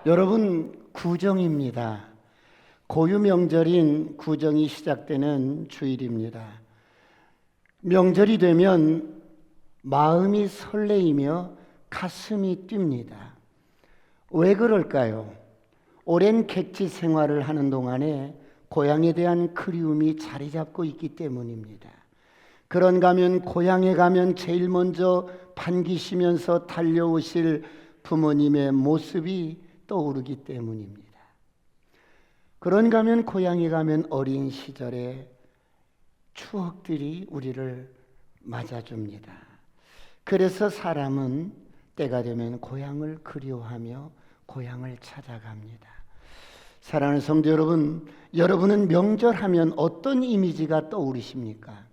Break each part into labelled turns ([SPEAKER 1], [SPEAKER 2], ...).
[SPEAKER 1] 여러분, 구정입니다. 고유 명절인 구정이 시작되는 주일입니다. 명절이 되면 마음이 설레이며 가슴이 뜁니다. 왜 그럴까요? 오랜 객지 생활을 하는 동안에 고향에 대한 그리움이 자리 잡고 있기 때문입니다. 그런가 하면 고향에 가면 제일 먼저 반기시면서 달려오실 부모님의 모습이 떠오르기 때문입니다. 그런가 하면 고향에 가면 어린 시절의 추억들이 우리를 맞아줍니다. 그래서 사람은 때가 되면 고향을 그리워하며 고향을 찾아갑니다. 사랑하는 성도 여러분, 여러분은 명절하면 어떤 이미지가 떠오르십니까?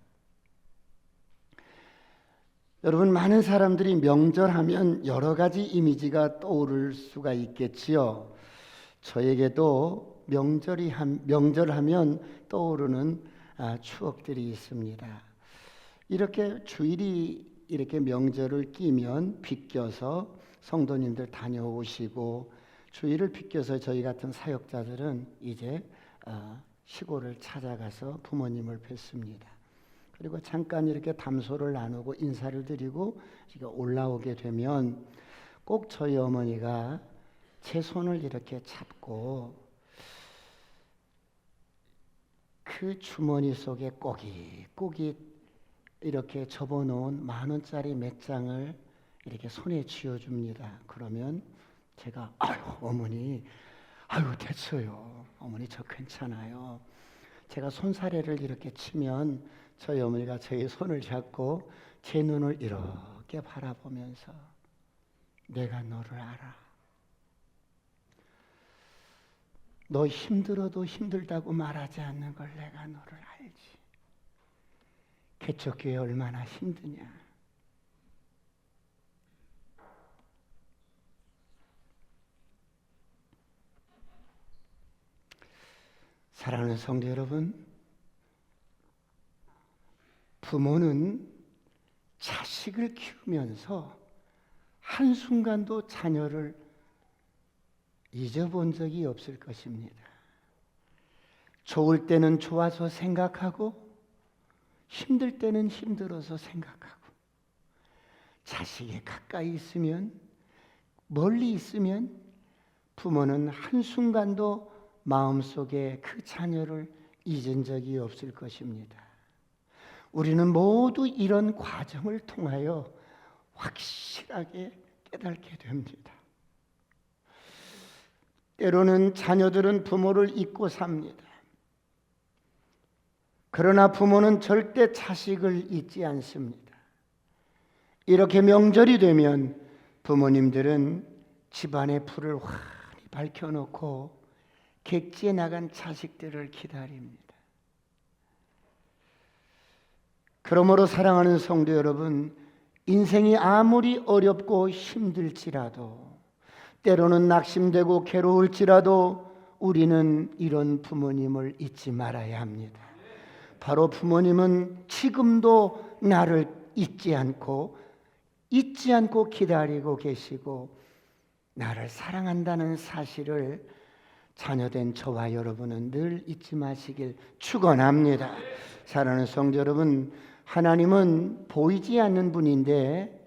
[SPEAKER 1] 여러분, 많은 사람들이 명절하면 여러 가지 이미지가 떠오를 수가 있겠지요. 저에게도 명절하면 떠오르는 추억들이 있습니다. 이렇게 주일이 이렇게 명절을 끼면 비껴서 성도님들 다녀오시고, 주일을 비껴서 저희 같은 사역자들은 이제 시골을 찾아가서 부모님을 뵙습니다. 그리고 잠깐 이렇게 담소를 나누고 인사를 드리고 올라오게 되면 꼭 저희 어머니가 제 손을 이렇게 잡고 그 주머니 속에 꼬깃꼬깃 이렇게 접어놓은 10,000원짜리 몇 장을 이렇게 손에 쥐어줍니다. 그러면 제가 어머니, 됐어요. 어머니 저 괜찮아요. 제가 손사래를 이렇게 치면 저희 어머니가 저의 손을 잡고 제 눈을 이렇게 바라보면서 내가 너를 알아. 너 힘들어도 힘들다고 말하지 않는 걸 내가 너를 알지. 개척교회 얼마나 힘드냐. 사랑하는 성도 여러분, 부모는 자식을 키우면서 한순간도 자녀를 잊어본 적이 없을 것입니다. 좋을 때는 좋아서 생각하고 힘들 때는 힘들어서 생각하고, 자식이 가까이 있으면 멀리 있으면 부모는 한순간도 마음속에 그 자녀를 잊은 적이 없을 것입니다. 우리는 모두 이런 과정을 통하여 확실하게 깨닫게 됩니다. 때로는 자녀들은 부모를 잊고 삽니다. 그러나 부모는 절대 자식을 잊지 않습니다. 이렇게 명절이 되면 부모님들은 집안의 불을 환히 밝혀놓고 객지에 나간 자식들을 기다립니다. 그러므로 사랑하는 성도 여러분, 인생이 아무리 어렵고 힘들지라도, 때로는 낙심되고 괴로울지라도 우리는 이런 부모님을 잊지 말아야 합니다. 바로 부모님은 지금도 나를 잊지 않고 기다리고 계시고 나를 사랑한다는 사실을 자녀된 저와 여러분은 늘 잊지 마시길 축원합니다. 사랑하는 성도 여러분, 하나님은 보이지 않는 분인데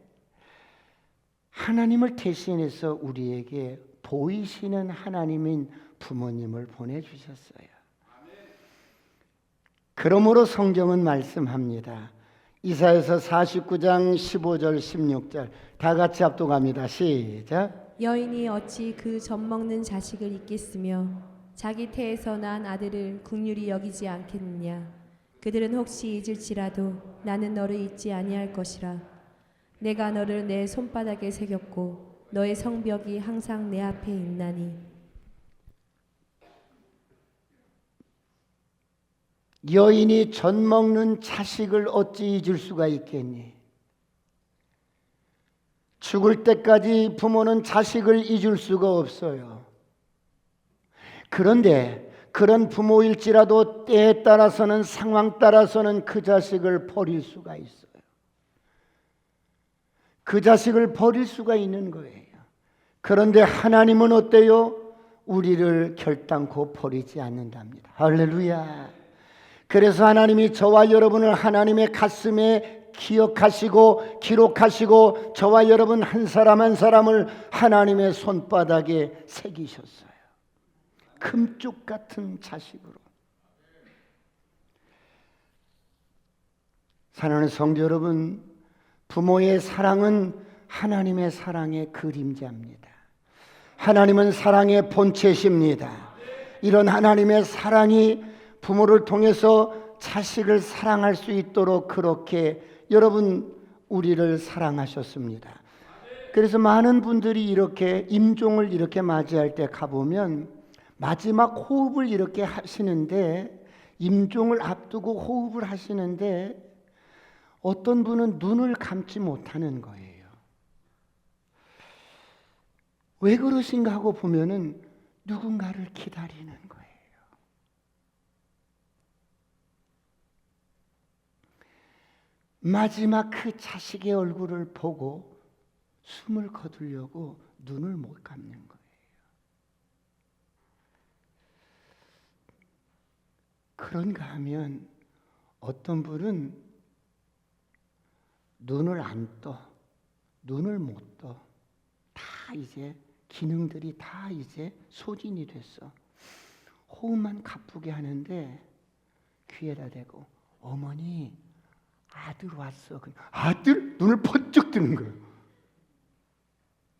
[SPEAKER 1] 하나님을 대신해서 우리에게 보이시는 하나님인 부모님을 보내주셨어요. 그러므로 성경은 말씀합니다. 이사야서 49장 15절 16절 다 같이 합독합니다. 시작.
[SPEAKER 2] 여인이 어찌 그 젖먹는 자식을 잊겠으며 자기 태에서 난 아들을 긍휼히 여기지 않겠느냐. 그들은 혹시 잊을지라도 나는 너를 잊지 아니할 것이라. 내가 너를 내 손바닥에 새겼고 너의 성벽이 항상 내 앞에 있나니.
[SPEAKER 1] 여인이 젖먹는 자식을 어찌 잊을 수가 있겠니? 죽을 때까지 부모는 자식을 잊을 수가 없어요. 그런데 그런 부모일지라도 때에 따라서는, 상황 따라서는 그 자식을 버릴 수가 있어요. 그 자식을 버릴 수가 있는 거예요. 그런데 하나님은 어때요? 우리를 결단코 버리지 않는답니다. 할렐루야. 그래서 하나님이 저와 여러분을 하나님의 가슴에 기억하시고 기록하시고 저와 여러분 한 사람 한 사람을 하나님의 손바닥에 새기셨어요. 금쪽 같은 자식으로. 사랑하는 성도 여러분, 부모의 사랑은 하나님의 사랑의 그림자입니다. 하나님은 사랑의 본체십니다. 이런 하나님의 사랑이 부모를 통해서 자식을 사랑할 수 있도록 그렇게 여러분 우리를 사랑하셨습니다. 그래서 많은 분들이 이렇게 임종을 이렇게 맞이할 때 가보면 마지막 호흡을 이렇게 하시는데, 임종을 앞두고 호흡을 하시는데 어떤 분은 눈을 감지 못하는 거예요. 왜 그러신가 하고 보면은 누군가를 기다리는 거예요. 마지막 그 자식의 얼굴을 보고 숨을 거두려고 눈을 못 감는 거예요. 그런가 하면 어떤 분은 눈을 안 떠, 눈을 못 떠. 다 이제 기능들이 다 이제 소진이 됐어. 호흡만 가쁘게 하는데 귀에다 대고 어머니 아들 왔어. 아들? 눈을 번쩍 뜨는 거예요.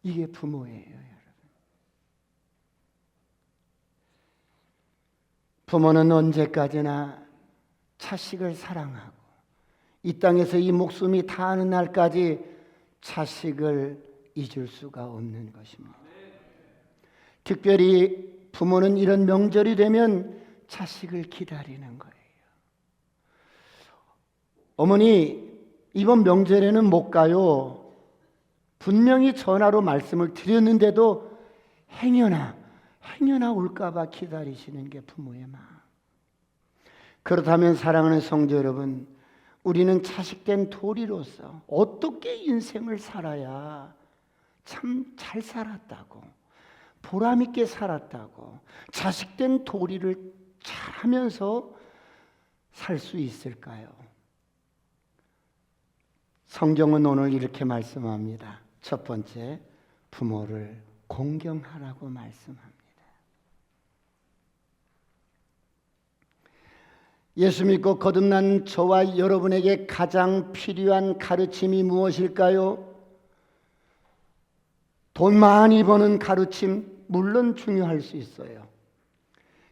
[SPEAKER 1] 이게 부모예요, 여러분. 부모는 언제까지나 자식을 사랑하고 이 땅에서 이 목숨이 다하는 날까지 자식을 잊을 수가 없는 것입니다. 특별히 부모는 이런 명절이 되면 자식을 기다리는 거예요. 어머니, 이번 명절에는 못 가요. 분명히 전화로 말씀을 드렸는데도 행여나 올까봐 기다리시는 게 부모의 마음. 그렇다면 사랑하는 성도 여러분, 우리는 자식된 도리로서 어떻게 인생을 살아야 참 잘 살았다고, 보람있게 살았다고, 자식된 도리를 잘하면서 살 수 있을까요? 성경은 오늘 이렇게 말씀합니다. 첫 번째, 부모를 공경하라고 말씀합니다. 예수 믿고 거듭난 저와 여러분에게 가장 필요한 가르침이 무엇일까요? 돈 많이 버는 가르침 물론 중요할 수 있어요.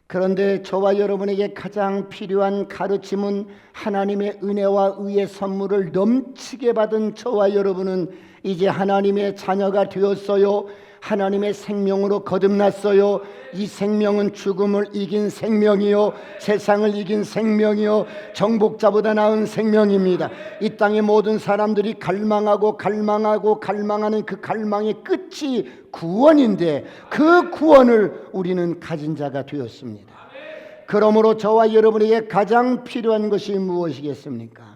[SPEAKER 1] 그런데 저와 여러분에게 가장 필요한 가르침은 하나님의 은혜와 의의 선물을 넘치게 받은 저와 여러분은 이제 하나님의 자녀가 되었어요. 하나님의 생명으로 거듭났어요. 이 생명은 죽음을 이긴 생명이요, 세상을 이긴 생명이요, 정복자보다 나은 생명입니다. 이 땅의 모든 사람들이 갈망하는 그 갈망의 끝이 구원인데 그 구원을 우리는 가진 자가 되었습니다. 그러므로 저와 여러분에게 가장 필요한 것이 무엇이겠습니까?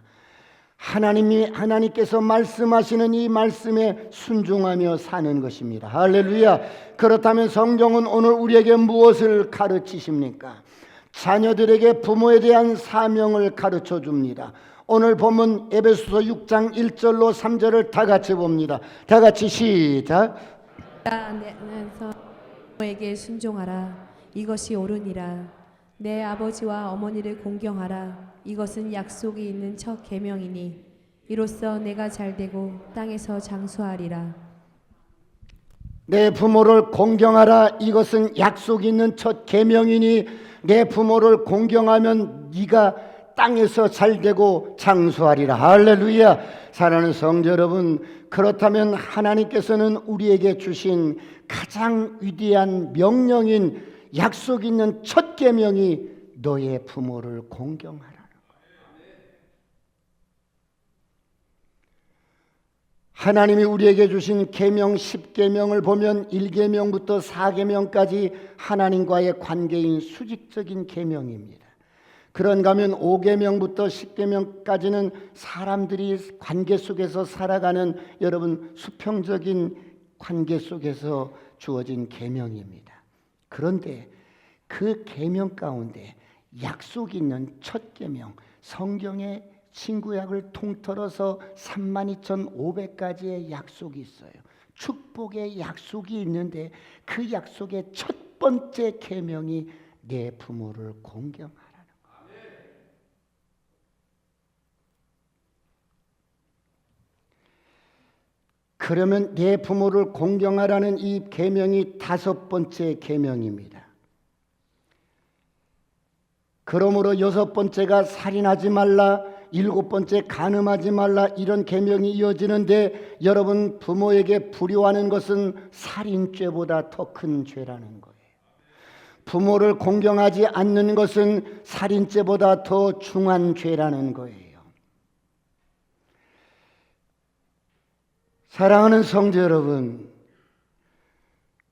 [SPEAKER 1] 하나님께서 말씀하시는 이 말씀에 순종하며 사는 것입니다. 할렐루야. 그렇다면 성경은 오늘 우리에게 무엇을 가르치십니까? 자녀들에게 부모에 대한 사명을 가르쳐 줍니다. 오늘 본문 에베소서 6장 1절로 3절을 다 같이 봅니다. 다 같이 시작.
[SPEAKER 2] 안에서 부모에게 순종하라. 이것이 옳으니라. 내 아버지와 어머니를 공경하라. 이것은 약속이 있는 첫 계명이니 이로써 내가 잘되고 땅에서 장수하리라.
[SPEAKER 1] 내 부모를 공경하라. 이것은 약속이 있는 첫 계명이니 내 부모를 공경하면 네가 땅에서 잘되고 장수하리라. 할렐루야. 사랑하는 성도 여러분, 그렇다면 하나님께서는 우리에게 주신 가장 위대한 명령인 약속 있는 첫 계명이 너의 부모를 공경하라는 거예요. 하나님이 우리에게 주신 계명 10계명을 보면 1계명부터 4계명까지 하나님과의 관계인 수직적인 계명입니다. 그런가 하면 5계명부터 10계명까지는 사람들이 관계 속에서 살아가는 여러분 수평적인 관계 속에서 주어진 계명입니다. 그런데 그 계명 가운데 약속 있는 첫 계명, 성경의 신구약을 통틀어서 32,500가지의 약속이 있어요. 축복의 약속이 있는데 그 약속의 첫 번째 계명이 내 부모를 공경하라는 거예요. 그러면 내 부모를 공경하라는 이 계명이 다섯 번째 계명입니다. 그러므로 여섯 번째가 살인하지 말라, 일곱 번째 간음하지 말라, 이런 계명이 이어지는데 여러분, 부모에게 불효하는 것은 살인죄보다 더 큰 죄라는 거예요. 부모를 공경하지 않는 것은 살인죄보다 더 중한 죄라는 거예요. 사랑하는 성도 여러분,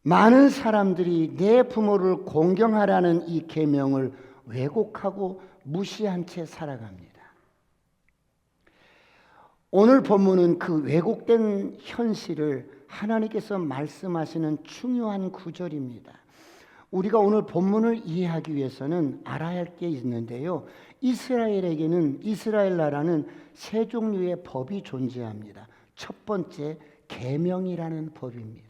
[SPEAKER 1] 많은 사람들이 내 부모를 공경하라는 이 계명을 왜곡하고 무시한 채 살아갑니다. 오늘 본문은 그 왜곡된 현실을 하나님께서 말씀하시는 중요한 구절입니다. 우리가 오늘 본문을 이해하기 위해서는 알아야 할 게 있는데요. 이스라엘에게는, 이스라엘 나라는 세 종류의 법이 존재합니다. 첫 번째, 계명이라는 법입니다.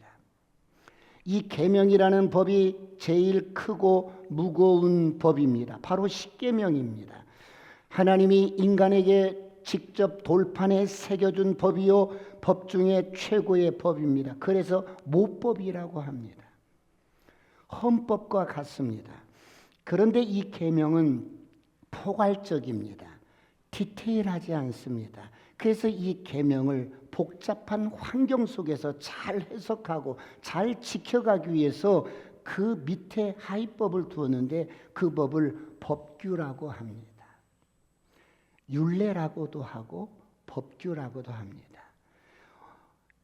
[SPEAKER 1] 이 계명이라는 법이 제일 크고 무거운 법입니다. 바로 십계명입니다. 하나님이 인간에게 직접 돌판에 새겨준 법이요, 법 중에 최고의 법입니다. 그래서 모법이라고 합니다. 헌법과 같습니다. 그런데 이 계명은 포괄적입니다. 디테일하지 않습니다. 그래서 이 계명을 복잡한 환경 속에서 잘 해석하고 잘 지켜가기 위해서 그 밑에 하위법을 두었는데 그 법을 법규라고 합니다. 율례라고도 하고 법규라고도 합니다.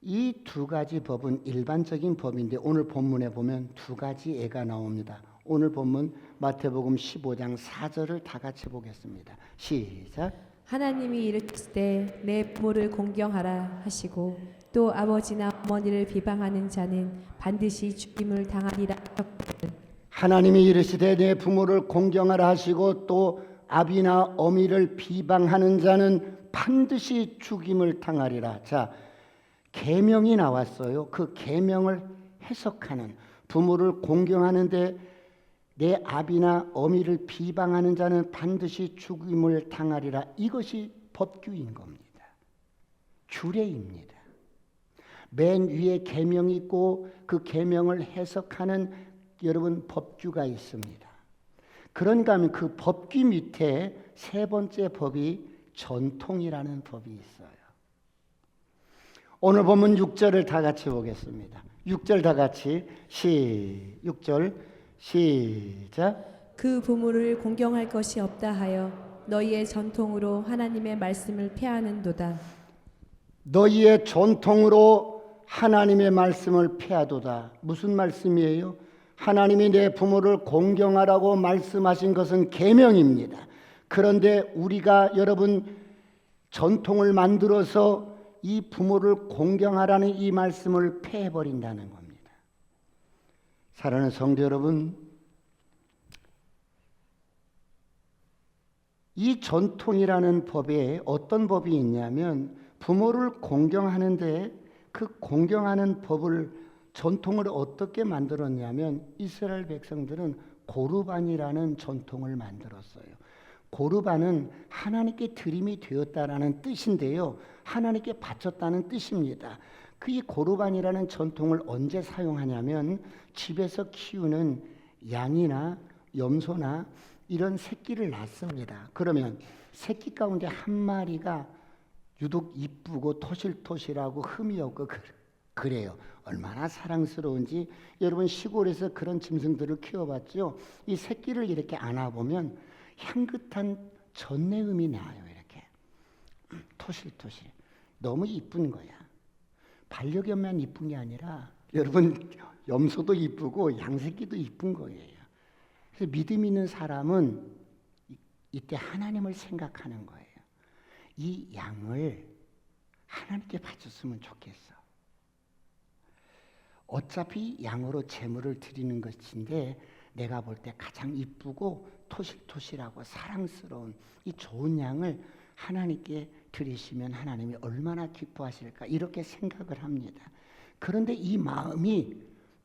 [SPEAKER 1] 이 두 가지 법은 일반적인 법인데 오늘 본문에 보면 두 가지 예가 나옵니다. 오늘 본문 마태복음 15장 4절을 다 같이 보겠습니다. 시작.
[SPEAKER 2] 하나님이 이르시되 내 부모를 공경하라 하시고 또 아버지나 어머니를 비방하는 자는 반드시 죽임을 당하리라 하셨거든.
[SPEAKER 1] 하나님이 이르시되 내 부모를 공경하라 하시고 또 아비나 어미를 비방하는 자는 반드시 죽임을 당하리라. 자, 계명이 나왔어요. 그 계명을 해석하는, 부모를 공경하는데 내 아비나 어미를 비방하는 자는 반드시 죽임을 당하리라. 이것이 법규인 겁니다. 규례입니다. 맨 위에 계명이 있고 그 계명을 해석하는 여러분 법규가 있습니다. 그런가 하면 그 법규 밑에 세 번째 법이 전통이라는 법이 있어요. 오늘 보면 6절을 다 같이 보겠습니다. 6절 다 같이 6절 시작.
[SPEAKER 2] 그 부모를 공경할 것이 없다 하여 너희의 전통으로 하나님의 말씀을 폐하는도다.
[SPEAKER 1] 너희의 전통으로 하나님의 말씀을 폐하도다. 무슨 말씀이에요? 하나님이 내 부모를 공경하라고 말씀하신 것은 계명입니다. 그런데 우리가 여러분 전통을 만들어서 이 부모를 공경하라는 이 말씀을 폐해버린다는 겁니다. 사랑하는 성도 여러분, 이 전통이라는 법에 어떤 법이 있냐면 부모를 공경하는데 그 공경하는 법을 전통을 어떻게 만들었냐면 이스라엘 백성들은 고르반이라는 전통을 만들었어요. 고르반은 하나님께 드림이 되었다라는 뜻인데요. 하나님께 바쳤다는 뜻입니다. 그 이 고르반이라는 전통을 언제 사용하냐면 집에서 키우는 양이나 염소나 이런 새끼를 낳습니다. 그러면 새끼 가운데 한 마리가 유독 이쁘고 토실토실하고 흠이 없고 그래요. 얼마나 사랑스러운지. 여러분 시골에서 그런 짐승들을 키워봤죠. 이 새끼를 이렇게 안아보면 향긋한 전내음이 나요. 이렇게 토실토실. 너무 이쁜 거야. 반려견만 이쁜 게 아니라 여러분 염소도 이쁘고 양새끼도 이쁜 거예요. 그래서 믿음 있는 사람은 이때 하나님을 생각하는 거예요. 이 양을 하나님께 바쳤으면 좋겠어. 어차피 양으로 제물을 드리는 것인데 내가 볼 때 가장 이쁘고 토실토실하고 사랑스러운 이 좋은 양을 하나님께 드리시면 하나님이 얼마나 기뻐하실까 이렇게 생각을 합니다. 그런데 이 마음이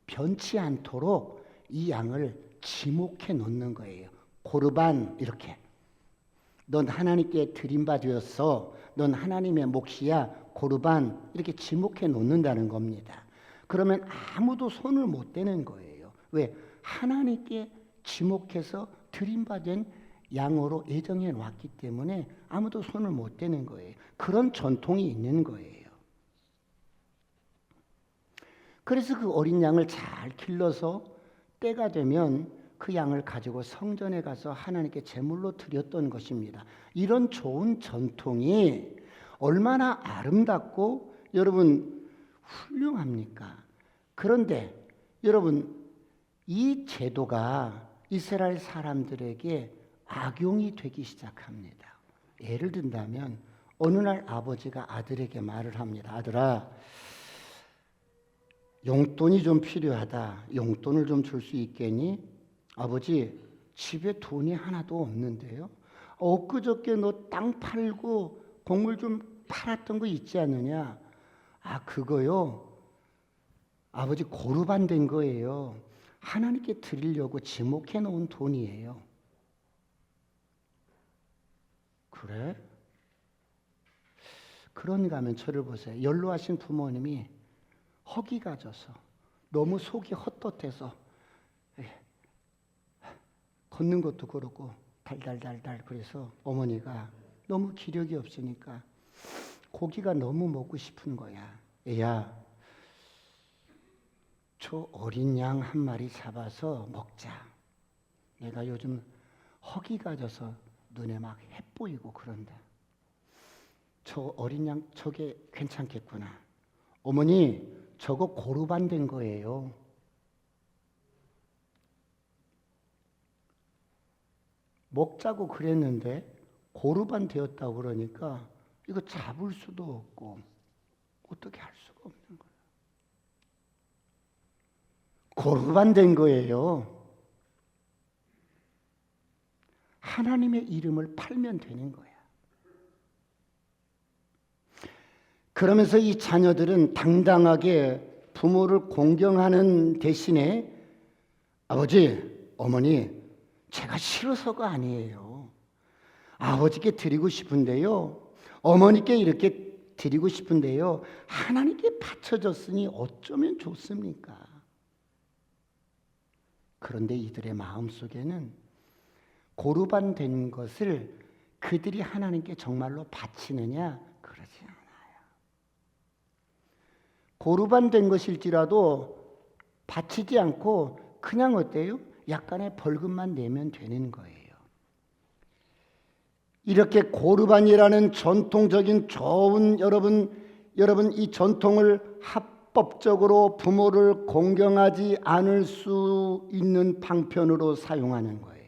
[SPEAKER 1] 변치 않도록 이 양을 지목해 놓는 거예요. 고르반 이렇게. 넌 하나님께 드림받으었어. 넌 하나님의 몫이야. 고르반 이렇게 지목해 놓는다는 겁니다. 그러면 아무도 손을 못 대는 거예요. 왜? 하나님께 지목해서 드림받은 양으로 예정해 놨기 때문에 아무도 손을 못 대는 거예요. 그런 전통이 있는 거예요. 그래서 그 어린 양을 잘 길러서 때가 되면 그 양을 가지고 성전에 가서 하나님께 제물로 드렸던 것입니다. 이런 좋은 전통이 얼마나 아름답고 여러분 훌륭합니까? 그런데 여러분 이 제도가 이스라엘 사람들에게 악용이 되기 시작합니다. 예를 든다면 어느 날 아버지가 아들에게 말을 합니다. 아들아, 용돈이 좀 필요하다. 용돈을 좀 줄 수 있겠니? 아버지, 집에 돈이 하나도 없는데요. 엊그저께 너 땅 팔고 곡물 좀 팔았던 거 있지 않느냐? 아, 그거요? 아버지 고르반 된 거예요. 하나님께 드리려고 지목해 놓은 돈이에요. 그래? 그런가 하면 저를 보세요. 연로하신 부모님이 허기가 져서 너무 속이 헛헛해서 걷는 것도 그렇고 달달달달 그래서 어머니가 너무 기력이 없으니까 고기가 너무 먹고 싶은 거야. 애야, 저 어린 양 한 마리 잡아서 먹자. 내가 요즘 허기가 져서 눈에 막 햇보이고 그런다. 저 어린 양 저게 괜찮겠구나. 어머니, 저거 고르반 된 거예요. 먹자고 그랬는데 고르반 되었다고 그러니까 이거 잡을 수도 없고 어떻게 할 수가 없는 거예요. 고르반 된 거예요. 하나님의 이름을 팔면 되는 거야. 그러면서 이 자녀들은 당당하게 부모를 공경하는 대신에 아버지, 어머니, 제가 싫어서가 아니에요. 아버지께 드리고 싶은데요. 어머니께 이렇게 드리고 싶은데요. 하나님께 바쳐졌으니 어쩌면 좋습니까? 그런데 이들의 마음속에는 고르반 된 것을 그들이 하나님께 정말로 바치느냐? 그러지 않아요. 고르반 된 것일지라도 바치지 않고 그냥 어때요? 약간의 벌금만 내면 되는 거예요. 이렇게 고르반이라는 전통적인 좋은 여러분 이 전통을 합법적으로 부모를 공경하지 않을 수 있는 방편으로 사용하는 거예요.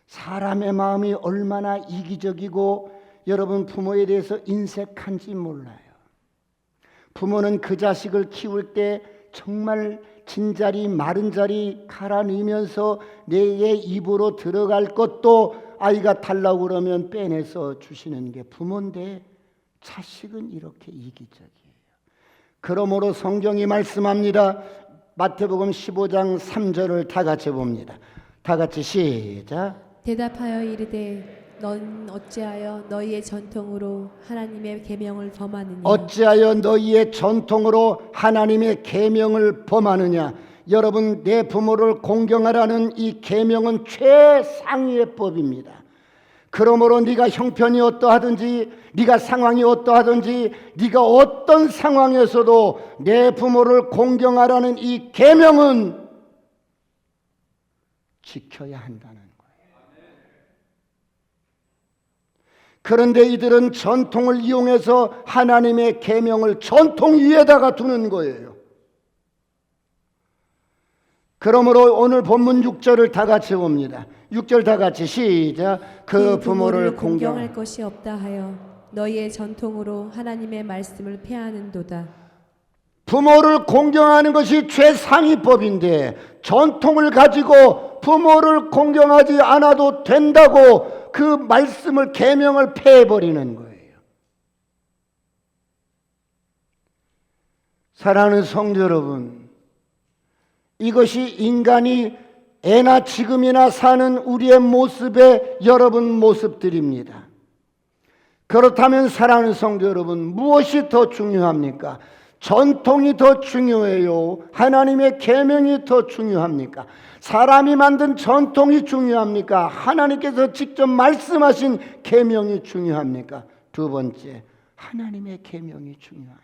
[SPEAKER 1] 사람의 마음이 얼마나 이기적이고 여러분 부모에 대해서 인색한지 몰라요. 부모는 그 자식을 키울 때 정말 진자리 마른 자리 갈아넣으면서 내의 입으로 들어갈 것도 아이가 달라고 그러면 빼내서 주시는 게 부모인데 자식은 이렇게 이기적이에요. 그러므로 성경이 말씀합니다. 마태복음 15장 3절을 다 같이 봅니다. 다 같이 시작.
[SPEAKER 2] 대답하여 이르되 넌 어찌하여 너희의 전통으로 하나님의 계명을 범하느냐?
[SPEAKER 1] 어찌하여 너희의 전통으로 하나님의 계명을 범하느냐? 여러분, 내 부모를 공경하라는 이 계명은 최상위의 법입니다. 그러므로 네가 형편이 어떠하든지 네가 상황이 어떠하든지 네가 어떤 상황에서도 내 부모를 공경하라는 이 계명은 지켜야 한다는 거예요. 그런데 이들은 전통을 이용해서 하나님의 계명을 전통 위에다가 두는 거예요. 그러므로 오늘 본문 6절을 다 같이 봅니다. 6절 다 같이 시작. 그 부모를
[SPEAKER 2] 공경할 것이 없다 하여 너희의 전통으로 하나님의 말씀을 폐하는도다.
[SPEAKER 1] 부모를 공경하는 것이 최상위법인데 전통을 가지고 부모를 공경하지 않아도 된다고 그 말씀을 계명을 폐해버리는 거예요. 사랑하는 성도 여러분, 이것이 인간이 애나 지금이나 사는 우리의 모습의 여러분 모습들입니다. 그렇다면 사랑하는 성도 여러분, 무엇이 더 중요합니까? 전통이 더 중요해요? 하나님의 계명이 더 중요합니까? 사람이 만든 전통이 중요합니까? 하나님께서 직접 말씀하신 계명이 중요합니까? 두 번째, 하나님의 계명이 중요합니다.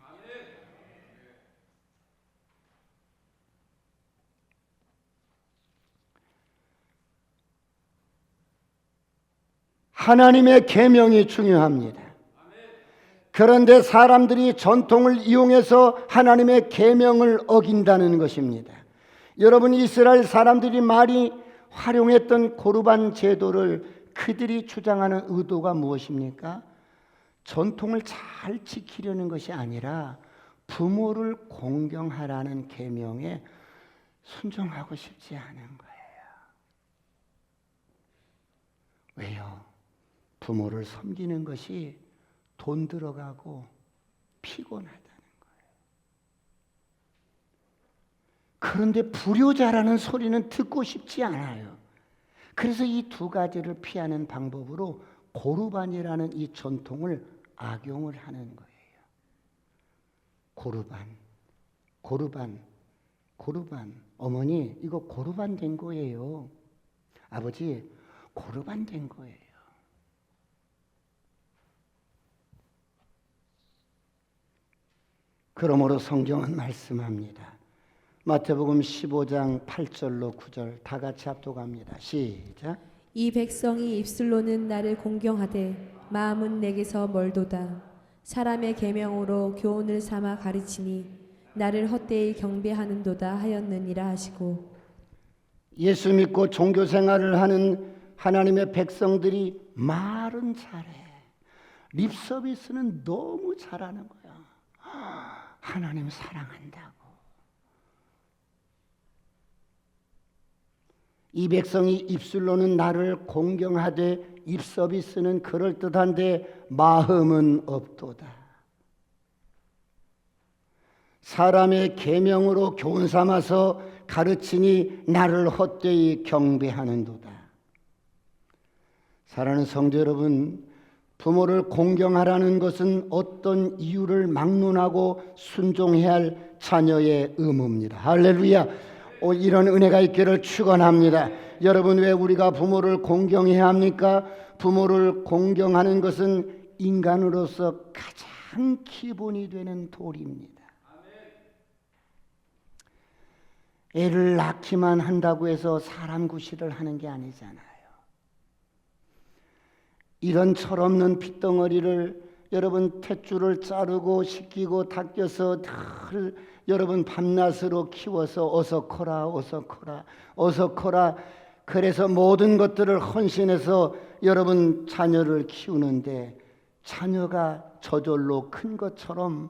[SPEAKER 1] 하나님의 계명이 중요합니다. 그런데 사람들이 전통을 이용해서 하나님의 계명을 어긴다는 것입니다. 여러분, 이스라엘 사람들이 많이 활용했던 고르반 제도를 그들이 주장하는 의도가 무엇입니까? 전통을 잘 지키려는 것이 아니라 부모를 공경하라는 계명에 순종하고 싶지 않은 거예요. 왜요? 부모를 섬기는 것이 돈 들어가고 피곤하다는 거예요. 그런데 불효자라는 소리는 듣고 싶지 않아요. 그래서 이 두 가지를 피하는 방법으로 고르반이라는 이 전통을 악용을 하는 거예요. 고르반. 어머니, 이거 고르반 된 거예요. 아버지, 고르반 된 거예요. 그러므로 성경은 말씀합니다. 마태복음 15장 8절로 9절 다 같이 합독합니다. 시작.
[SPEAKER 2] 이 백성이 입술로는 나를 공경하되 마음은 내게서 멀도다. 사람의 계명으로 교훈을 삼아 가르치니 나를 헛되이 경배하는도다 하였느니라 하시고,
[SPEAKER 1] 예수 믿고 종교 생활을 하는 하나님의 백성들이 말은 잘해. 립 서비스는 너무 잘하는 거야. 하나님 사랑한다고. 이 백성이 입술로는 나를 공경하되 입 서비스는 그럴듯한데 마음은 없도다. 사람의 계명으로 교훈 삼아서 가르치니 나를 헛되이 경배하는도다. 사랑하는 성도 여러분, 부모를 공경하라는 것은 어떤 이유를 막론하고 순종해야 할 자녀의 의무입니다. 할렐루야. 이런 은혜가 있기를 축원합니다. 여러분, 왜 우리가 부모를 공경해야 합니까? 부모를 공경하는 것은 인간으로서 가장 기본이 되는 도리입니다. 애를 낳기만 한다고 해서 사람 구실을 하는 게 아니잖아요. 이런 철없는 핏덩어리를 여러분 탯줄을 자르고 씻기고 닦여서 늘 여러분 밤낮으로 키워서 어서 커라. 그래서 모든 것들을 헌신해서 여러분 자녀를 키우는데 자녀가 저절로 큰 것처럼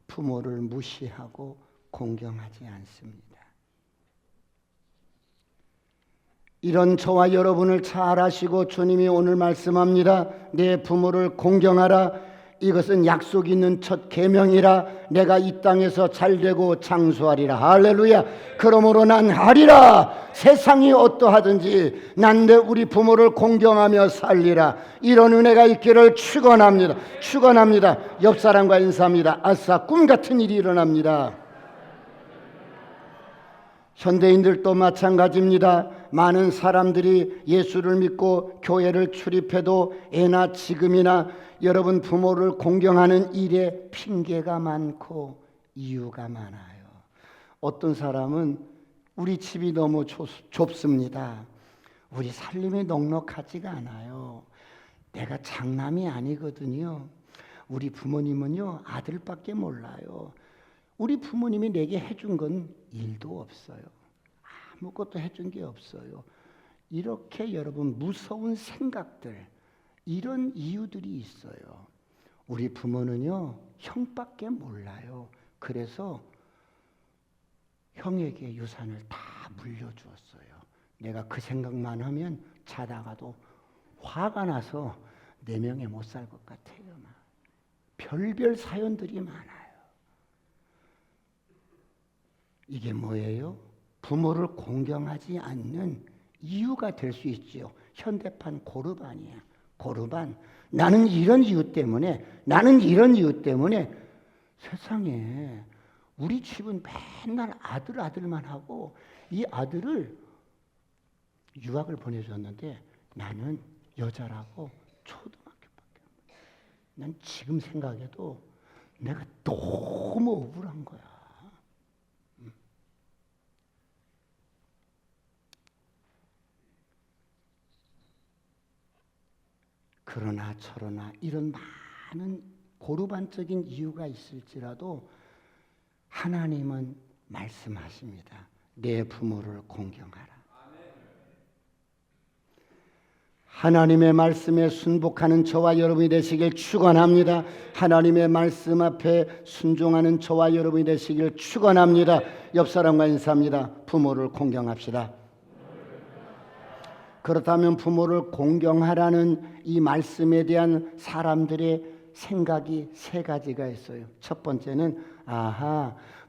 [SPEAKER 1] 부모를 무시하고 공경하지 않습니다. 이런 저와 여러분을 잘 아시고 주님이 오늘 말씀합니다. 내 부모를 공경하라. 이것은 약속 있는 첫 계명이라. 내가 이 땅에서 잘되고 장수하리라. 할렐루야. 그러므로 난 하리라. 세상이 어떠하든지 난 내 우리 부모를 공경하며 살리라. 이런 은혜가 있기를 축원합니다. 옆 사람과 인사합니다. 아싸, 꿈 같은 일이 일어납니다. 현대인들도 마찬가지입니다. 많은 사람들이 예수를 믿고 교회를 출입해도 애나 지금이나 여러분 부모를 공경하는 일에 핑계가 많고 이유가 많아요. 어떤 사람은 우리 집이 너무 좁습니다. 우리 살림이 넉넉하지가 않아요. 내가 장남이 아니거든요. 우리 부모님은요, 아들밖에 몰라요. 우리 부모님이 내게 해준 건 일도 없어요. 아무것도 해준 게 없어요. 이렇게 여러분 무서운 생각들, 이런 이유들이 있어요. 우리 부모는요, 형밖에 몰라요. 그래서 형에게 유산을 다 물려주었어요. 내가 그 생각만 하면 자다가도 화가 나서 4명에 못 살 것 같아요. 별별 사연들이 많아요. 이게 뭐예요? 부모를 공경하지 않는 이유가 될 수 있지요. 현대판 고르반이야. 고르반. 나는 이런 이유 때문에 세상에 우리 집은 맨날 아들만 하고 이 아들을 유학을 보내줬는데 나는 여자라고 초등학교밖에 안 보내. 난 지금 생각해도 내가 너무 억울한 거야. 그러나 저러나 이런 많은 고르반적인 이유가 있을지라도 하나님은 말씀하십니다. 내 부모를 공경하라. 하나님의 말씀에 순복하는 저와 여러분이 되시길 축원합니다. 하나님의 말씀 앞에 순종하는 저와 여러분이 되시길 축원합니다. 옆 사람과 인사합니다. 부모를 공경합시다. 그렇다면 부모를 공경하라는 이 말씀에 대한 사람들의 생각이 3가지가 있어요. 첫 번째는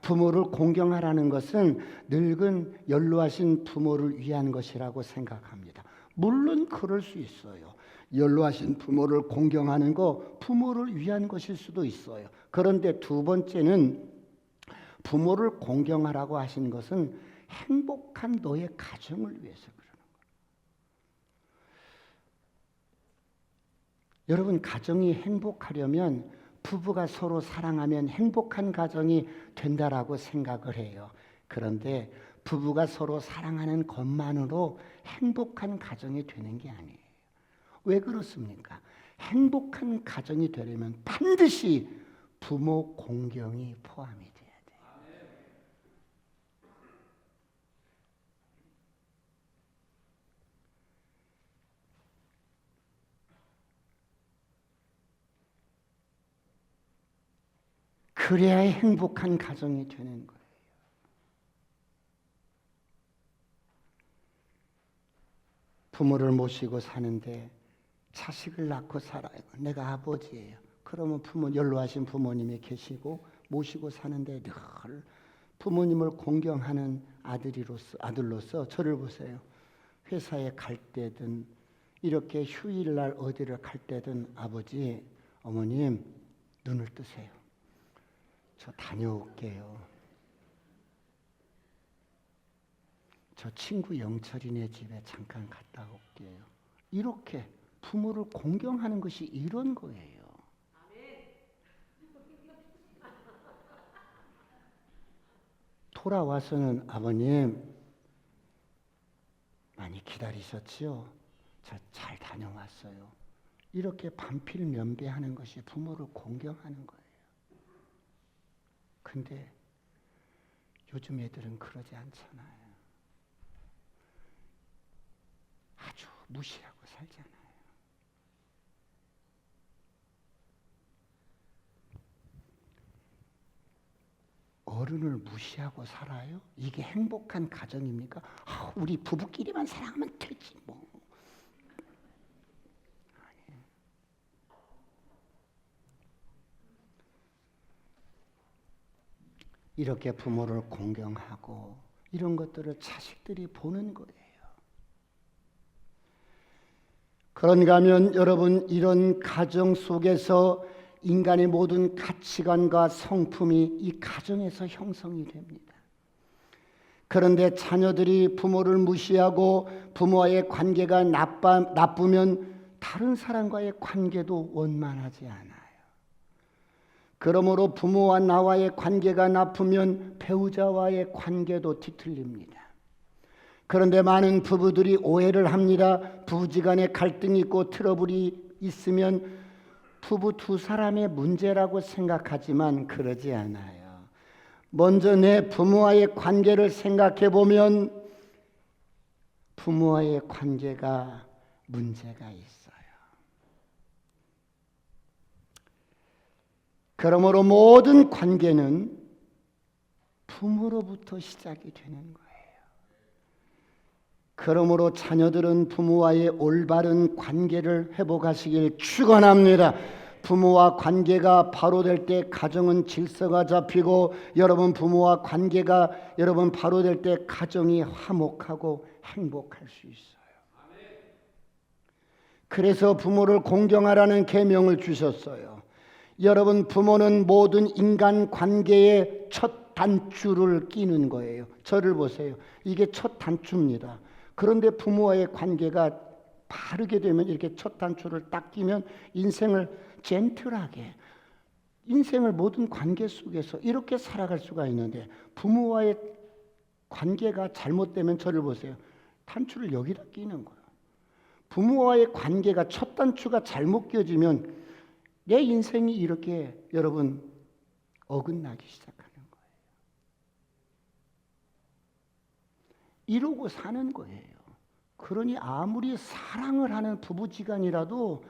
[SPEAKER 1] 부모를 공경하라는 것은 늙은 연로하신 부모를 위한 것이라고 생각합니다. 물론 그럴 수 있어요. 연로하신 부모를 공경하는 거 부모를 위한 것일 수도 있어요. 그런데 두 번째는 부모를 공경하라고 하신 것은 행복한 너의 가정을 위해서 그러는 거예요. 여러분, 가정이 행복하려면 부부가 서로 사랑하면 행복한 가정이 된다라고 생각을 해요. 그런데 부부가 서로 사랑하는 것만으로 행복한 가정이 되는 게 아니에요. 왜 그렇습니까? 행복한 가정이 되려면 반드시 부모 공경이 포함이 돼야 돼요. 그래야 행복한 가정이 되는 거예요. 부모를 모시고 사는데 자식을 낳고 살아요. 내가 아버지예요. 그러면 연로하신 부모님이 계시고 모시고 사는데 늘 부모님을 공경하는 아들로서 저를 보세요. 회사에 갈 때든 이렇게 휴일날 어디를 갈 때든 아버지, 어머님 눈을 뜨세요. 저 다녀올게요. 저 친구 영철이네 집에 잠깐 갔다 올게요. 이렇게 부모를 공경하는 것이 이런 거예요. 돌아와서는 아버님 많이 기다리셨지요? 저 잘 다녀왔어요. 이렇게 반필면배하는 것이 부모를 공경하는 거예요. 근데 요즘 애들은 그러지 않잖아요. 아주 무시하고 살잖아요. 어른을 무시하고 살아요? 이게 행복한 가정입니까? 우리 부부끼리만 사랑하면 되지 뭐. 아니. 이렇게 부모를 공경하고 이런 것들을 자식들이 보는 거예요. 그런가 하면 여러분, 이런 가정 속에서 인간의 모든 가치관과 성품이 이 가정에서 형성이 됩니다. 그런데 자녀들이 부모를 무시하고 부모와의 관계가 나쁘면 다른 사람과의 관계도 원만하지 않아요. 그러므로 부모와 나와의 관계가 나쁘면 배우자와의 관계도 뒤틀립니다. 그런데 많은 부부들이 오해를 합니다. 부부지간에 갈등이 있고 트러블이 있으면 부부 두 사람의 문제라고 생각하지만 그러지 않아요. 먼저 내 부모와의 관계를 생각해 보면 부모와의 관계가 문제가 있어요. 그러므로 모든 관계는 부모로부터 시작이 되는 거예요. 그러므로 자녀들은 부모와의 올바른 관계를 회복하시길 축원합니다. 부모와 관계가 바로 될 때 가정은 질서가 잡히고, 여러분 부모와 관계가 여러분 바로 될 때 가정이 화목하고 행복할 수 있어요. 그래서 부모를 공경하라는 계명을 주셨어요. 여러분 부모는 모든 인간 관계의 첫 단추를 끼는 거예요. 저를 보세요. 이게 첫 단추입니다. 그런데 부모와의 관계가 바르게 되면, 이렇게 첫 단추를 딱 끼면 인생을 젠틀하게, 인생을 모든 관계 속에서 이렇게 살아갈 수가 있는데, 부모와의 관계가 잘못되면 저를 보세요. 단추를 여기다 끼는 거예요. 부모와의 관계가 첫 단추가 잘못 껴지면 내 인생이 이렇게 여러분 어긋나기 시작하는 거예요. 이러고 사는 거예요. 그러니 아무리 사랑을 하는 부부지간이라도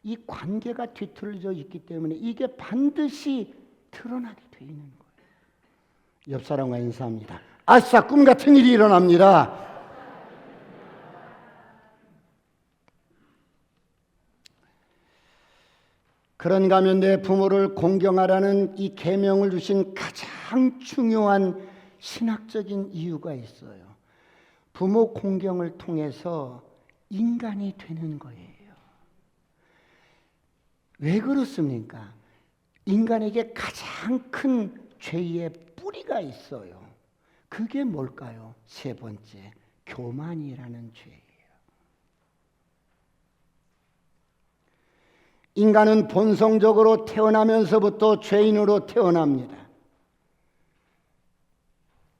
[SPEAKER 1] 이 관계가 뒤틀려져 있기 때문에 이게 반드시 드러나게 돼 있는 거예요. 옆 사람과 인사합니다. 아싸, 꿈 같은 일이 일어납니다. 그런가 하면 내 부모를 공경하라는 이 계명을 주신 가장 중요한 신학적인 이유가 있어요. 부모 공경을 통해서 인간이 되는 거예요. 왜 그렇습니까? 인간에게 가장 큰 죄의 뿌리가 있어요. 그게 뭘까요? 세 번째, 교만이라는 죄예요. 인간은 본성적으로 태어나면서부터 죄인으로 태어납니다.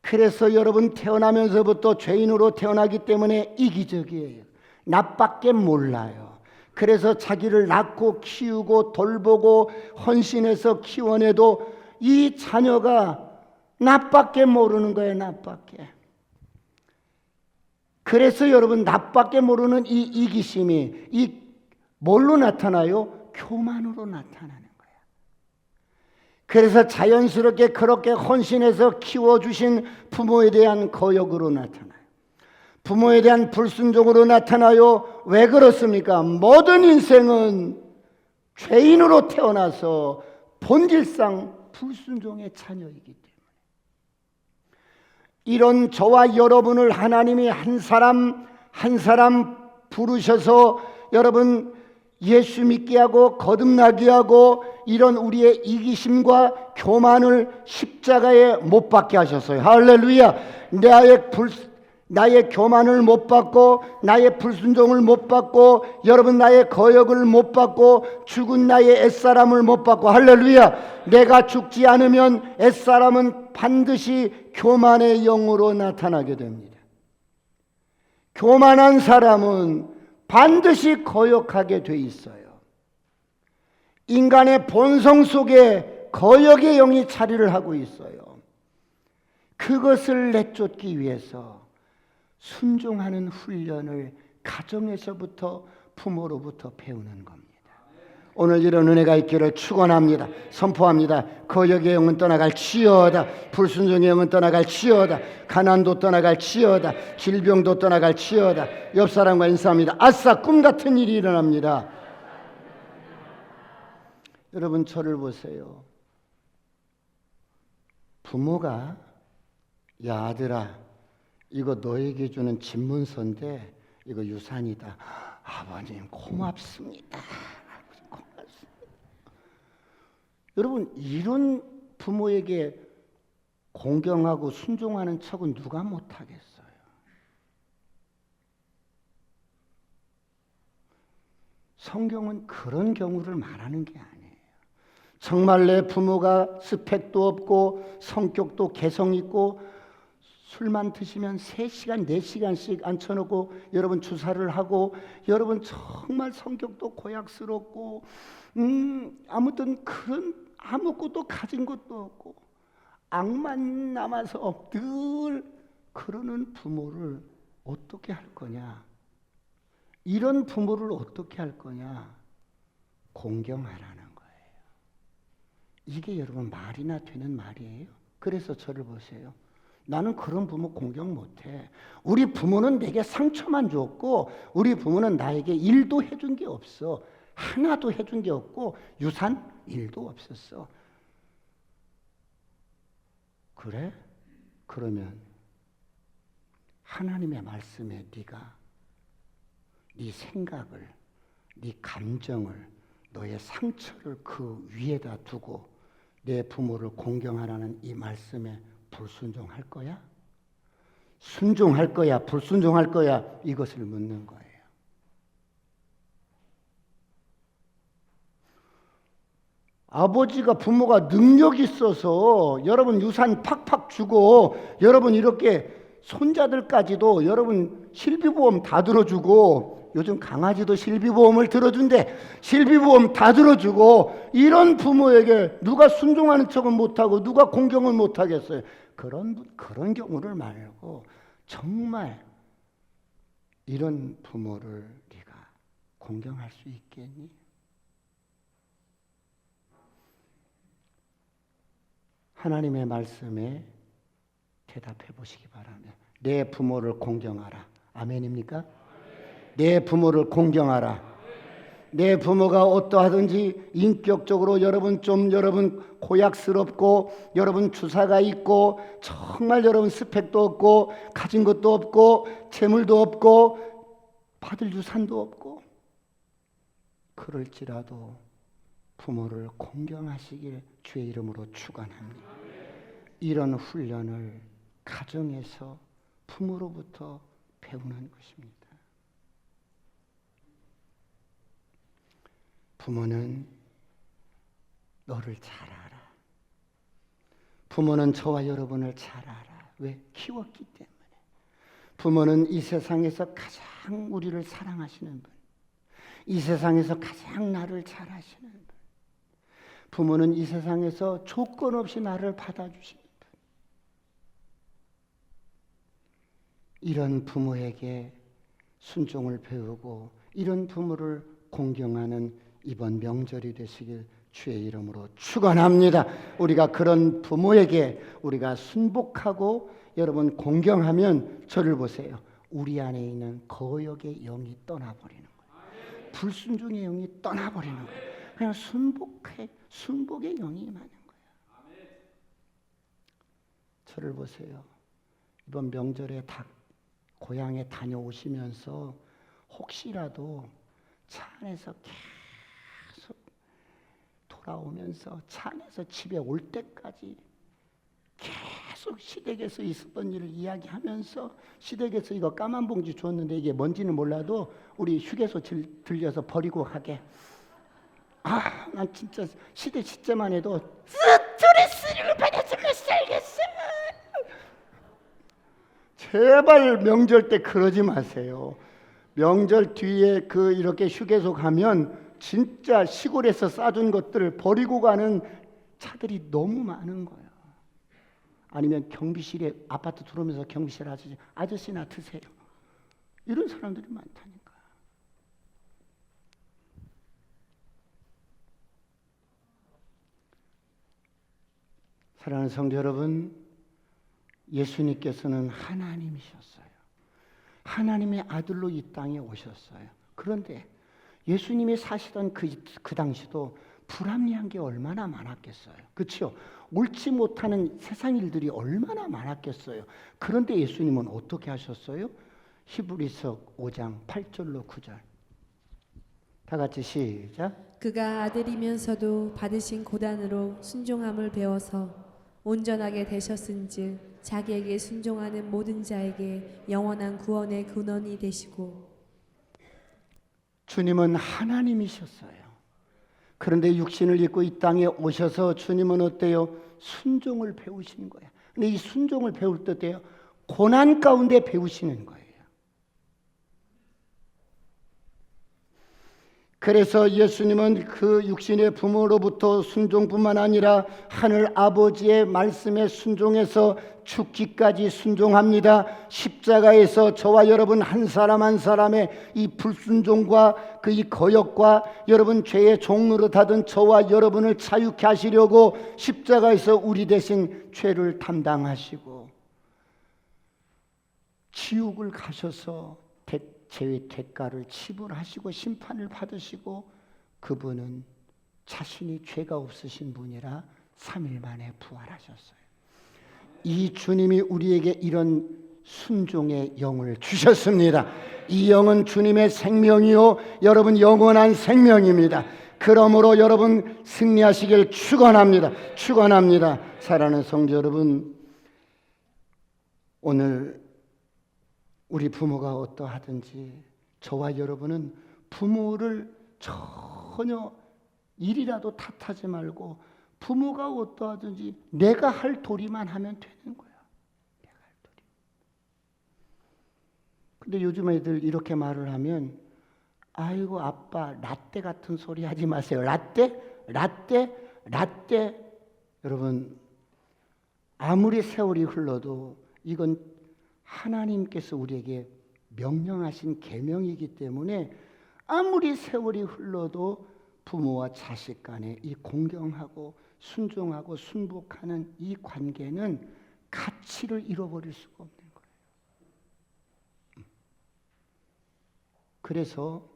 [SPEAKER 1] 그래서 여러분 태어나면서부터 죄인으로 태어나기 때문에 이기적이에요. 나밖에 몰라요. 그래서 자기를 낳고 키우고 돌보고 헌신해서 키워내도 이 자녀가 나밖에 모르는 거예요. 나밖에. 그래서 여러분 나밖에 모르는 이 이기심이 이 뭘로 나타나요? 교만으로 나타나는 거야. 그래서 자연스럽게 그렇게 헌신해서 키워주신 부모에 대한 거역으로 나타나요. 부모에 대한 불순종으로 나타나요. 왜 그렇습니까? 모든 인생은 죄인으로 태어나서 본질상 불순종의 자녀이기 때문에. 이런 저와 여러분을 하나님이 한 사람 한 사람 부르셔서 여러분 예수 믿게 하고 거듭나게 하고 이런 우리의 이기심과 교만을 십자가에 못 박게 하셨어요. 할렐루야. 나의 교만을 못 받고 나의 불순종을 못 받고 여러분 나의 거역을 못 받고 죽은 나의 옛사람을 못 받고, 할렐루야. 내가 죽지 않으면 옛사람은 반드시 교만의 영으로 나타나게 됩니다. 교만한 사람은 반드시 거역하게 돼 있어요. 인간의 본성 속에 거역의 영이 자리를 하고 있어요. 그것을 내쫓기 위해서 순종하는 훈련을 가정에서부터 부모로부터 배우는 겁니다. 오늘 이런 은혜가 있기를 축원합니다. 선포합니다. 거역의 영은 떠나갈지어다. 불순종의 영은 떠나갈지어다. 가난도 떠나갈지어다. 질병도 떠나갈지어다. 옆 사람과 인사합니다. 아싸, 꿈 같은 일이 일어납니다. 여러분 저를 보세요. 부모가 야 아들아, 이거 너에게 주는 집문서인데 이거 유산이다. 아버님 고맙습니다. 여러분 이런 부모에게 공경하고 순종하는 척은 누가 못하겠어요? 성경은 그런 경우를 말하는 게 아니에요. 정말 내 부모가 스펙도 없고 성격도 개성 있고 술만 드시면 3시간, 4시간씩 앉혀놓고 여러분 주사를 하고 여러분 정말 성격도 고약스럽고 아무튼 그런 아무것도 가진 것도 없고 악만 남아서 늘 그러는 부모를 어떻게 할 거냐? 이런 부모를 어떻게 할 거냐? 공경하라는 거예요. 이게 여러분 말이나 되는 말이에요? 그래서 저를 보세요. 나는 그런 부모 공경 못해. 우리 부모는 내게 상처만 줬고 우리 부모는 나에게 일도 해준 게 없어. 하나도 해준 게 없고 유산 일도 없었어. 그래? 그러면 하나님의 말씀에 네가 네 생각을, 네 감정을, 너의 상처를 그 위에다 두고 내 부모를 공경하라는 이 말씀에 불순종할 거야? 순종할 거야? 불순종할 거야? 이것을 묻는 거예요. 아버지가 부모가 능력 있어서 여러분 유산 팍팍 주고 여러분 이렇게 손자들까지도 여러분 실비보험 다 들어주고 요즘 강아지도 실비보험을 들어준대. 실비보험 다 들어주고 이런 부모에게 누가 순종하는 척은 못하고 누가 공경을 못하겠어요. 그런 경우를 말고 정말 이런 부모를 네가 공경할 수 있겠니? 하나님의 말씀에 대답해 보시기 바랍니다. 내 부모를 공경하라. 아멘입니까? 내 부모를 공경하라. 내 부모가 어떠하든지 인격적으로 여러분 고약스럽고 여러분 주사가 있고 정말 여러분 스펙도 없고 가진 것도 없고 재물도 없고 받을 유산도 없고 그럴지라도 부모를 공경하시길 주의 이름으로 축원합니다. 이런 훈련을 가정에서 부모로부터 배우는 것입니다. 부모는 너를 잘 알아. 부모는 저와 여러분을 잘 알아. 왜? 키웠기 때문에. 부모는 이 세상에서 가장 우리를 사랑하시는 분. 이 세상에서 가장 나를 잘 아시는 분. 부모는 이 세상에서 조건 없이 나를 받아주시는 분. 이런 부모에게 순종을 배우고 이런 부모를 공경하는 이번 명절이 되시길 주의 이름으로 축원합니다. 우리가 그런 부모에게 우리가 순복하고 여러분 공경하면 저를 보세요. 우리 안에 있는 거역의 영이 떠나버리는 거예요. 불순종의 영이 떠나버리는 거예요. 그냥 순복의 영이 임하는 거예요. 저를 보세요. 이번 명절에 고향에 다녀오시면서 혹시라도 차 안에서 계속 돌아오면서 차 안에서 집에 올 때까지 계속 시댁에서 있었던 일을 이야기하면서 시댁에서 이거 까만 봉지 줬는데 이게 뭔지는 몰라도 우리 휴게소 들려서 버리고 가게. 난 진짜 시댁 시제만 해도 스트레스를 받았으면 살겠어. 제발 명절 때 그러지 마세요. 명절 뒤에 이렇게 휴게소 가면 진짜 시골에서 싸준 것들 버리고 가는 차들이 너무 많은 거예요. 아니면 경비실에 아파트 들어오면서 경비실 아저씨나 드세요. 이런 사람들이 많다니까. 사랑하는 성도 여러분, 예수님께서는 하나님이셨어요. 하나님의 아들로 이 땅에 오셨어요. 그런데 예수님이 사시던 그 당시도 불합리한 게 얼마나 많았겠어요. 그렇죠? 옳지 못하는 세상 일들이 얼마나 많았겠어요. 그런데 예수님은 어떻게 하셨어요? 히브리서 5장 8절로 9절. 다 같이 시작.
[SPEAKER 2] 그가 아들이면서도 받으신 고난으로 순종함을 배워서 온전하게 되셨은즉 자기에게 순종하는 모든 자에게 영원한 구원의 근원이 되시고.
[SPEAKER 1] 주님은 하나님이셨어요. 그런데 육신을 입고 이 땅에 오셔서 주님은 어때요? 순종을 배우시는 거예요. 근데 이 순종을 배울 때 어때요? 고난 가운데 배우시는 거예요. 그래서 예수님은 그 육신의 부모로부터 순종뿐만 아니라 하늘 아버지의 말씀에 순종해서 죽기까지 순종합니다. 십자가에서 저와 여러분 한 사람 한 사람의 이 불순종과 이 거역과 여러분 죄의 종노릇하던 저와 여러분을 자유케 하시려고 십자가에서 우리 대신 죄를 담당하시고 지옥을 가셔서 죄의 대가를 지불하시고 심판을 받으시고 그분은 자신이 죄가 없으신 분이라 3일 만에 부활하셨어요. 이 주님이 우리에게 이런 순종의 영을 주셨습니다. 이 영은 주님의 생명이요 여러분 영원한 생명입니다. 그러므로 여러분 승리하시길 축원합니다. 사랑하는 성도 여러분, 오늘 우리 부모가 어떠하든지 저와 여러분은 부모를 전혀 일이라도 탓하지 말고 부모가 어떠하든지 내가 할 도리만 하면 되는 거야. 내가 할 도리. 근데 요즘 애들 이렇게 말을 하면 아이고 아빠 라떼 같은 소리 하지 마세요. 라떼. 여러분 아무리 세월이 흘러도 이건 하나님께서 우리에게 명령하신 계명이기 때문에 아무리 세월이 흘러도 부모와 자식 간에 이 공경하고 순종하고 순복하는 이 관계는 가치를 잃어버릴 수가 없는 거예요. 그래서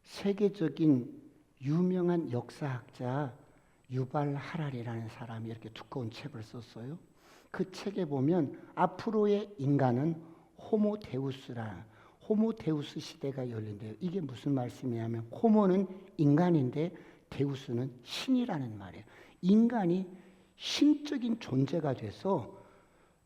[SPEAKER 1] 세계적인 유명한 역사학자 유발 하라리라는 사람이 이렇게 두꺼운 책을 썼어요. 그 책에 보면 앞으로의 인간은 호모데우스 시대가 열린대요. 이게 무슨 말씀이냐면 호모는 인간인데 데우스는 신이라는 말이에요. 인간이 신적인 존재가 돼서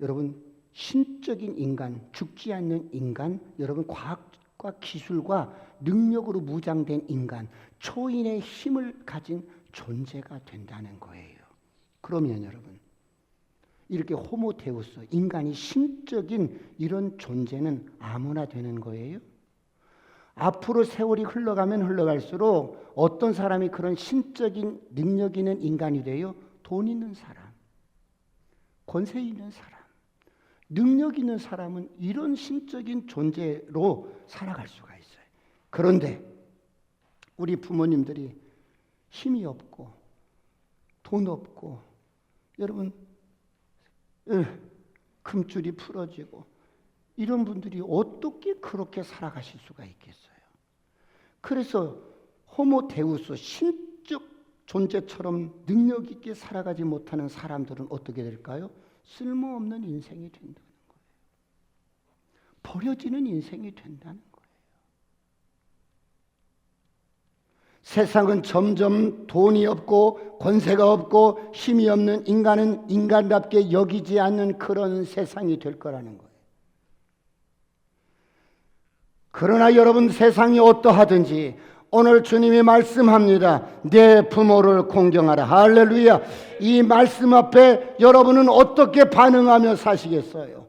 [SPEAKER 1] 여러분 신적인 인간, 죽지 않는 인간, 여러분 과학과 기술과 능력으로 무장된 인간, 초인의 힘을 가진 존재가 된다는 거예요. 그러면 여러분 이렇게 호모데우스, 인간이 신적인 이런 존재는 아무나 되는 거예요? 앞으로 세월이 흘러가면 흘러갈수록 어떤 사람이 그런 신적인 능력 있는 인간이 돼요? 돈 있는 사람, 권세 있는 사람, 능력 있는 사람은 이런 신적인 존재로 살아갈 수가 있어요. 그런데 우리 부모님들이 힘이 없고 돈 없고 여러분 금줄이 풀어지고 이런 분들이 어떻게 그렇게 살아가실 수가 있겠어요? 그래서 호모데우스 신적 존재처럼 능력 있게 살아가지 못하는 사람들은 어떻게 될까요? 쓸모없는 인생이 된다는 거예요. 버려지는 인생이 된다는 거예요. 세상은 점점 돈이 없고 권세가 없고 힘이 없는 인간은 인간답게 여기지 않는 그런 세상이 될 거라는 거예요. 그러나 여러분 세상이 어떠하든지 오늘 주님이 말씀합니다. 내 부모를 공경하라. 할렐루야. 이 말씀 앞에 여러분은 어떻게 반응하며 사시겠어요?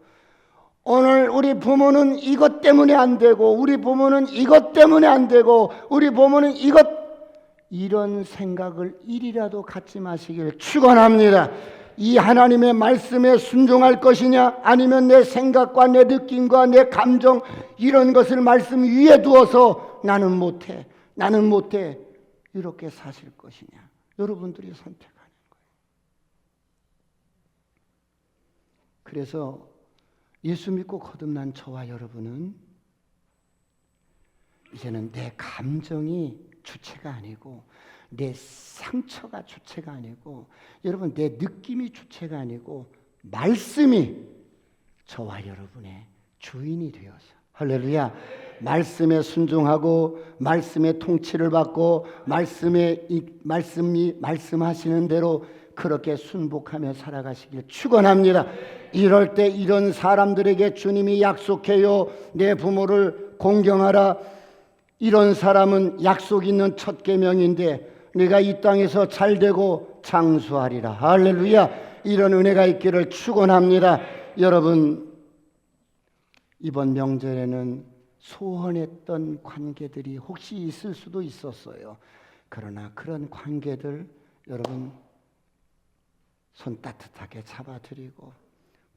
[SPEAKER 1] 오늘 우리 부모는 이것 때문에 안 되고 우리 부모는 이것 때문에 안 되고 우리 부모는 이런 생각을 일이라도 갖지 마시길 축원합니다. 이 하나님의 말씀에 순종할 것이냐 아니면 내 생각과 내 느낌과 내 감정 이런 것을 말씀 위에 두어서 나는 못해 이렇게 사실 것이냐 여러분들이 선택하는 거예요. 그래서 예수 믿고 거듭난 저와 여러분은 이제는 내 감정이 주체가 아니고 내 상처가 주체가 아니고 여러분 내 느낌이 주체가 아니고 말씀이 저와 여러분의 주인이 되어서 할렐루야 말씀에 순종하고 말씀의 통치를 받고 말씀이 말씀하시는 대로 그렇게 순복하며 살아가시길 축원합니다. 이럴 때 이런 사람들에게 주님이 약속해요. 내 부모를 공경하라. 이런 사람은 약속 있는 첫 계명인데 내가 이 땅에서 잘되고 장수하리라. 할렐루야. 이런 은혜가 있기를 축원합니다. 여러분 이번 명절에는 소원했던 관계들이 혹시 있을 수도 있었어요. 그러나 그런 관계들 여러분 손 따뜻하게 잡아드리고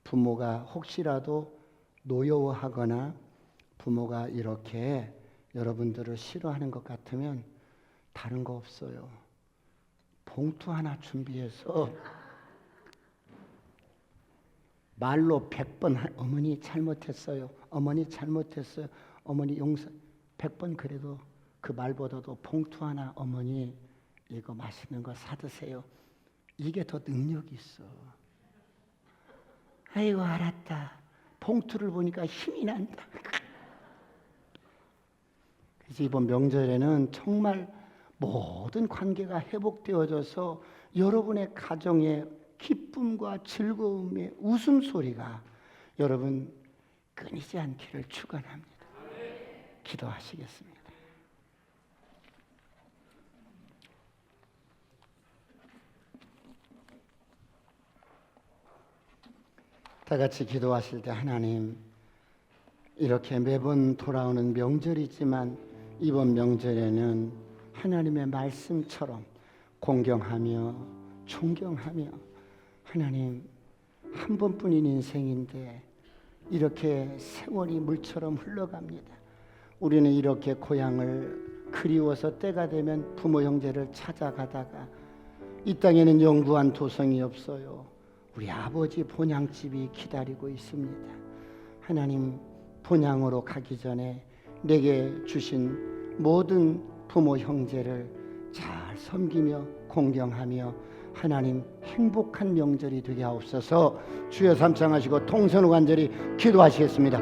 [SPEAKER 1] 부모가 혹시라도 노여워하거나 부모가 이렇게 여러분들을 싫어하는 것 같으면 다른 거 없어요. 봉투 하나 준비해서 말로 100번 어머니 잘못했어요. 어머니 잘못했어요. 어머니 용서 100번 그래도 그 말보다도 봉투 하나 어머니 이거 맛있는 거 사드세요. 이게 더 능력이 있어. 아이고 알았다. 봉투를 보니까 힘이 난다. 그래서 이번 명절에는 정말 모든 관계가 회복되어져서 여러분의 가정에 기쁨과 즐거움의 웃음소리가 여러분 끊이지 않기를 축원합니다. 기도하시겠습니다. 다 같이 기도하실 때 하나님 이렇게 매번 돌아오는 명절이지만 이번 명절에는 하나님의 말씀처럼 공경하며 존경하며 하나님 한 번뿐인 인생인데 이렇게 세월이 물처럼 흘러갑니다. 우리는 이렇게 고향을 그리워서 때가 되면 부모 형제를 찾아가다가 이 땅에는 영구한 도성이 없어요. 우리 아버지 본향집이 기다리고 있습니다. 하나님 본향으로 가기 전에 내게 주신 모든 부모 형제를 잘 섬기며 공경하며 하나님 행복한 명절이 되게 하옵소서. 주여 삼창하시고 통성을 간절히 기도하시겠습니다.